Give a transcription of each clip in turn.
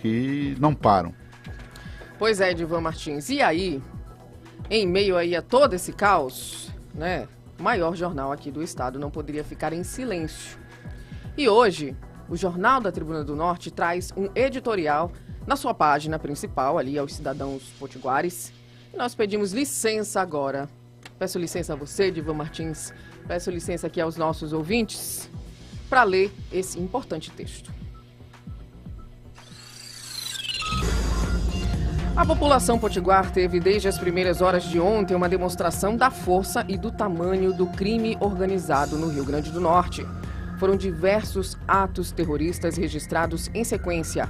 que não param. Pois é, Edivan Martins. E aí, em meio aí a todo esse caos, né, o maior jornal aqui do estado não poderia ficar em silêncio. E hoje, o Jornal da Tribuna do Norte traz um editorial na sua página principal, ali aos cidadãos potiguares. E nós pedimos licença agora. Peço licença a você, Edivan Martins. Peço licença aqui aos nossos ouvintes para ler esse importante texto. A população potiguar teve desde as primeiras horas de ontem uma demonstração da força e do tamanho do crime organizado no Rio Grande do Norte. Foram diversos atos terroristas registrados em sequência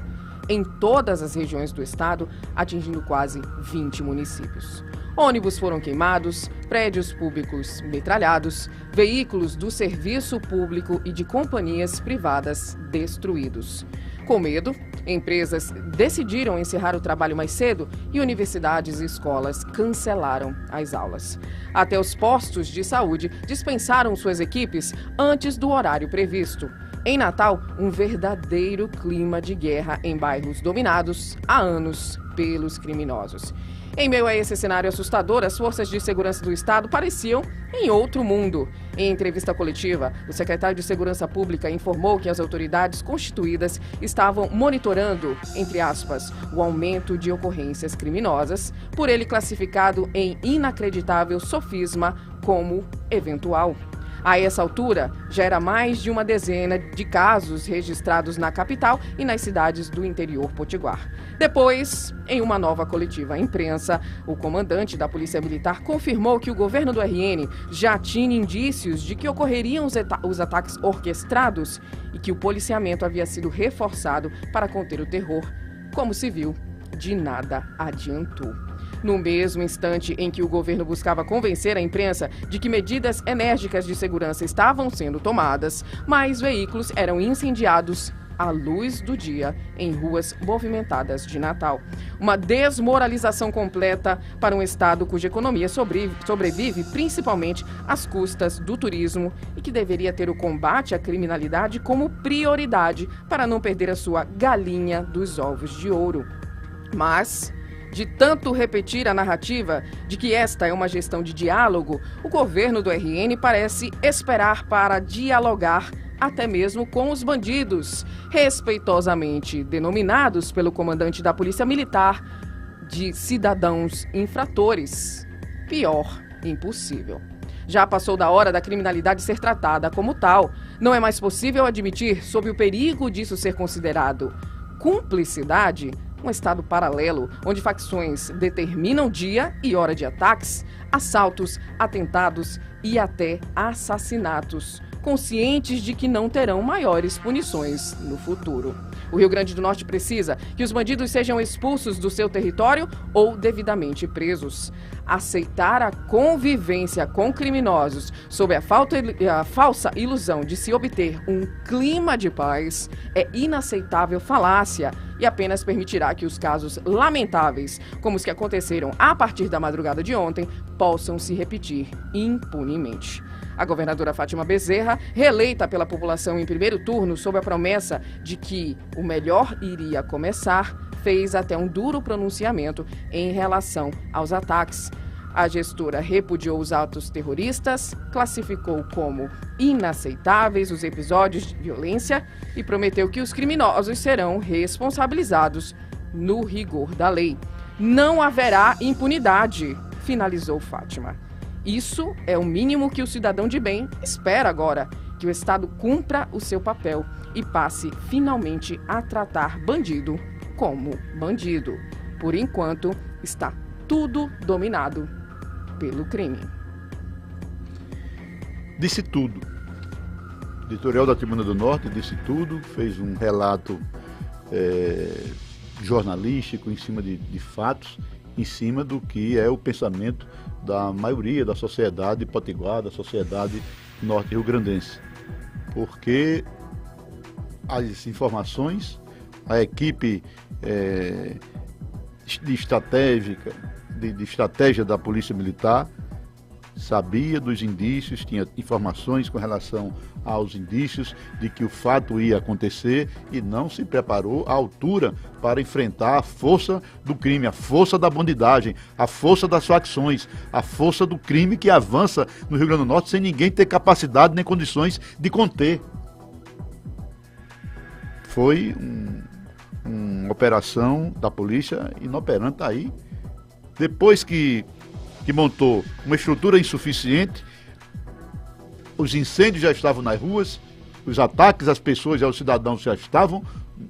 em todas as regiões do estado, atingindo quase 20 municípios. Ônibus foram queimados, prédios públicos metralhados, veículos do serviço público e de companhias privadas destruídos. Com medo, empresas decidiram encerrar o trabalho mais cedo e universidades e escolas cancelaram as aulas. Até os postos de saúde dispensaram suas equipes antes do horário previsto. Em Natal, um verdadeiro clima de guerra em bairros dominados há anos pelos criminosos. Em meio a esse cenário assustador, as forças de segurança do estado pareciam em outro mundo. Em entrevista coletiva, o secretário de Segurança Pública informou que as autoridades constituídas estavam monitorando, entre aspas, o aumento de ocorrências criminosas, por ele classificado em inacreditável sofisma como eventual. A essa altura, já era mais de uma dezena de casos registrados na capital e nas cidades do interior potiguar. Depois, em uma nova coletiva à imprensa, o comandante da Polícia Militar confirmou que o governo do RN já tinha indícios de que ocorreriam os ataques orquestrados e que o policiamento havia sido reforçado para conter o terror. Como se viu, de nada adiantou. No mesmo instante em que o governo buscava convencer a imprensa de que medidas enérgicas de segurança estavam sendo tomadas, mais veículos eram incendiados à luz do dia em ruas movimentadas de Natal. Uma desmoralização completa para um estado cuja economia sobrevive principalmente às custas do turismo e que deveria ter o combate à criminalidade como prioridade para não perder a sua galinha dos ovos de ouro. Mas, de tanto repetir a narrativa de que esta é uma gestão de diálogo, o governo do RN parece esperar para dialogar até mesmo com os bandidos, respeitosamente denominados pelo comandante da Polícia Militar de cidadãos infratores. Pior, impossível. Já passou da hora da criminalidade ser tratada como tal. Não é mais possível admitir, sob o perigo disso ser considerado cumplicidade, um estado paralelo, onde facções determinam dia e hora de ataques, assaltos, atentados e até assassinatos, conscientes de que não terão maiores punições no futuro. O Rio Grande do Norte precisa que os bandidos sejam expulsos do seu território ou devidamente presos. Aceitar a convivência com criminosos sob a falsa ilusão de se obter um clima de paz é inaceitável falácia e apenas permitirá que os casos lamentáveis, como os que aconteceram a partir da madrugada de ontem, possam se repetir impunemente. A governadora Fátima Bezerra, reeleita pela população em primeiro turno sob a promessa de que o melhor iria começar, fez até um duro pronunciamento em relação aos ataques. A gestora repudiou os atos terroristas, classificou como inaceitáveis os episódios de violência e prometeu que os criminosos serão responsabilizados no rigor da lei. Não haverá impunidade, finalizou Fátima. Isso é o mínimo que o cidadão de bem espera agora, que o Estado cumpra o seu papel e passe finalmente a tratar bandido como bandido. Por enquanto, está tudo dominado pelo crime. Disse tudo. O editorial da Tribuna do Norte disse tudo, fez um relato jornalístico em cima de fatos, em cima do que é o pensamento da maioria da sociedade potiguar, da sociedade norte-riograndense. Porque as informações, a equipe de estratégia da Polícia Militar sabia dos indícios, tinha informações com relação aos indícios de que o fato ia acontecer e não se preparou à altura para enfrentar a força do crime, a força da bandidagem, a força das facções, a força do crime que avança no Rio Grande do Norte sem ninguém ter capacidade nem condições de conter. Foi uma operação da polícia inoperante aí. Depois que montou uma estrutura insuficiente, os incêndios já estavam nas ruas, os ataques às pessoas e aos cidadãos já estavam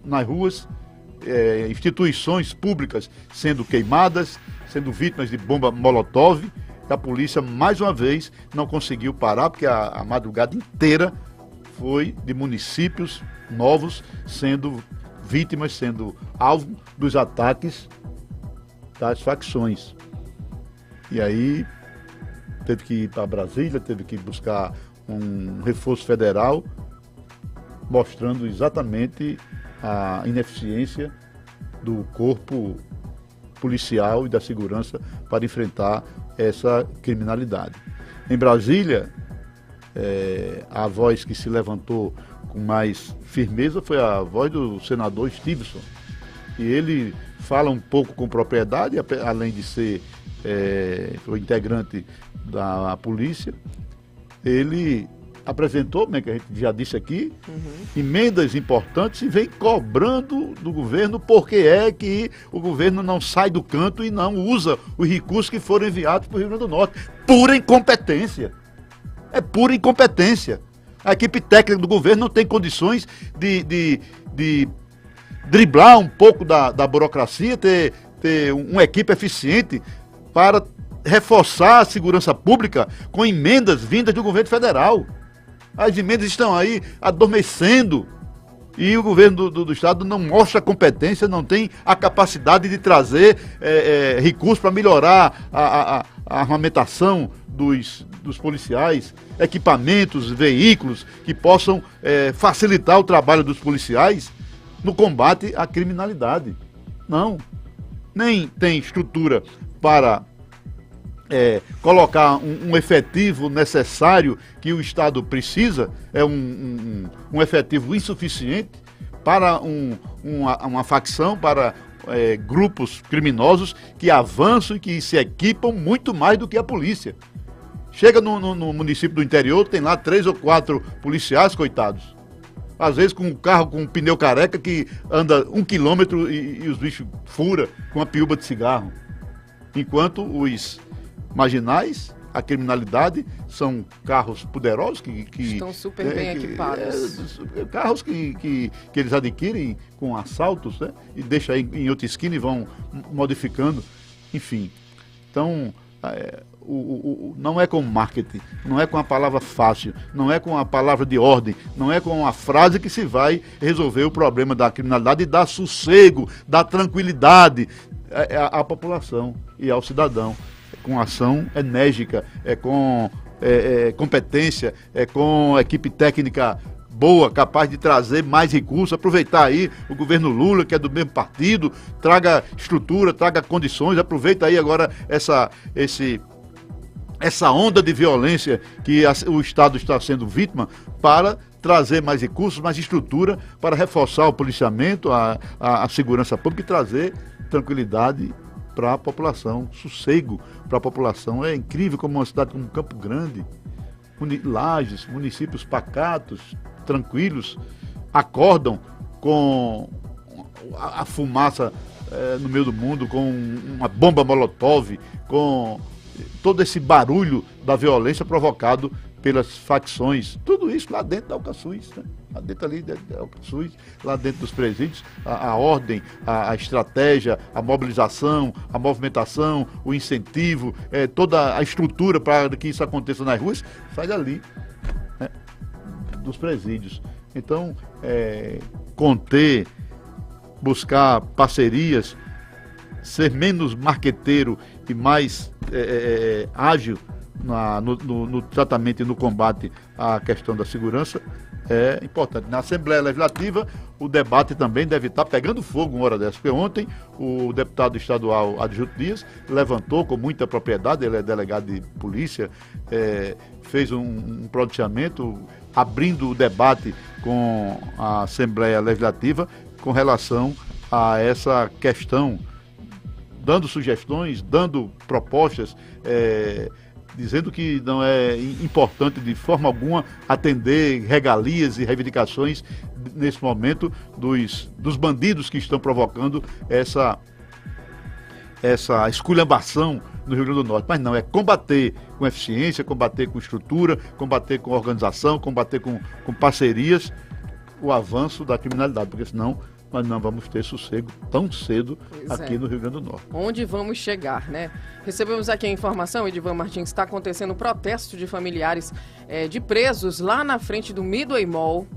nas ruas, instituições públicas sendo queimadas, sendo vítimas de bomba molotov. A polícia, mais uma vez, não conseguiu parar, porque a madrugada inteira foi de municípios novos sendo vítimas, sendo alvo dos ataques das facções. E aí teve que ir para Brasília, teve que buscar um reforço federal, mostrando exatamente a ineficiência do corpo policial e da segurança para enfrentar essa criminalidade. Em Brasília, a voz que se levantou com mais firmeza foi a voz do senador Stevenson. E ele fala um pouco com propriedade, além de ser o integrante da polícia. Ele apresentou, que a gente já disse aqui, emendas importantes e vem cobrando do governo porque é que o governo não sai do canto e não usa os recursos que foram enviados para o Rio Grande do Norte. Pura incompetência. É pura incompetência. A equipe técnica do governo não tem condições de driblar um pouco da burocracia, ter uma equipe eficiente para reforçar a segurança pública com emendas vindas do governo federal. As emendas estão aí adormecendo e o governo do estado não mostra competência, não tem a capacidade de trazer recursos para melhorar a armamentação dos policiais, equipamentos, veículos que possam facilitar o trabalho dos policiais no combate à criminalidade. Não, nem tem estrutura para colocar um efetivo necessário que o Estado precisa, um efetivo insuficiente para uma facção, para grupos criminosos que avançam e que se equipam muito mais do que a polícia. Chega no município do interior, tem lá 3 ou 4 policiais, coitados. Às vezes com um carro com um pneu careca que anda 1 quilômetro e os bichos fura com uma piúba de cigarro. Enquanto os marginais, a criminalidade, são carros poderosos que estão super bem equipados. Carros que eles adquirem com assaltos, né? E deixam aí em outra esquina e vão modificando. Enfim, então não é com marketing, não é com a palavra fácil, não é com a palavra de ordem, não é com a frase que se vai resolver o problema da criminalidade e dar sossego, dar tranquilidade à população e ao cidadão. Com ação enérgica, com competência, com equipe técnica boa, capaz de trazer mais recursos, aproveitar aí o governo Lula, que é do mesmo partido, traga estrutura, traga condições, aproveita aí agora essa onda de violência que o Estado está sendo vítima para trazer mais recursos, mais estrutura para reforçar o policiamento, a segurança pública e trazer tranquilidade para a população, sossego para a população. É incrível como uma cidade como Campo Grande, Lages, municípios pacatos, tranquilos, acordam com a fumaça no meio do mundo, com uma bomba molotov, com todo esse barulho da violência provocado pelas facções. Tudo isso lá dentro da Alcaçuz, né? Lá dentro ali da Alcaçuz, lá dentro dos presídios, a ordem, a estratégia, a mobilização, a movimentação, o incentivo, toda a estrutura para que isso aconteça nas ruas, sai dali, né? Dos presídios. Então, conter, buscar parcerias, ser menos marqueteiro e mais ágil no tratamento e no combate à questão da segurança é importante. Na Assembleia Legislativa, o debate também deve estar pegando fogo uma hora dessa, porque ontem o deputado estadual Adjunto Dias levantou com muita propriedade, ele é delegado de polícia, fez um pronunciamento abrindo o debate com a Assembleia Legislativa com relação a essa questão, dando sugestões, dando propostas, dizendo que não é importante de forma alguma atender regalias e reivindicações nesse momento dos bandidos que estão provocando essa esculhambação no Rio Grande do Norte. Mas não, é combater com eficiência, combater com estrutura, combater com organização, combater com parcerias o avanço da criminalidade, porque senão nós não vamos ter sossego tão cedo aqui no Rio Grande do Norte. Onde vamos chegar, né? Recebemos aqui a informação, Edivan Martins, está acontecendo um protesto de familiares de presos lá na frente do Midway Mall.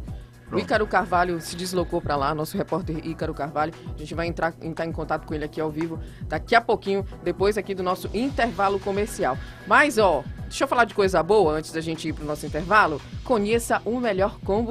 O Ícaro Carvalho se deslocou para lá, nosso repórter Ícaro Carvalho. A gente vai entrar em contato com ele aqui ao vivo daqui a pouquinho, depois aqui do nosso intervalo comercial. Mas, deixa eu falar de coisa boa antes da gente ir para o nosso intervalo. Conheça o melhor combo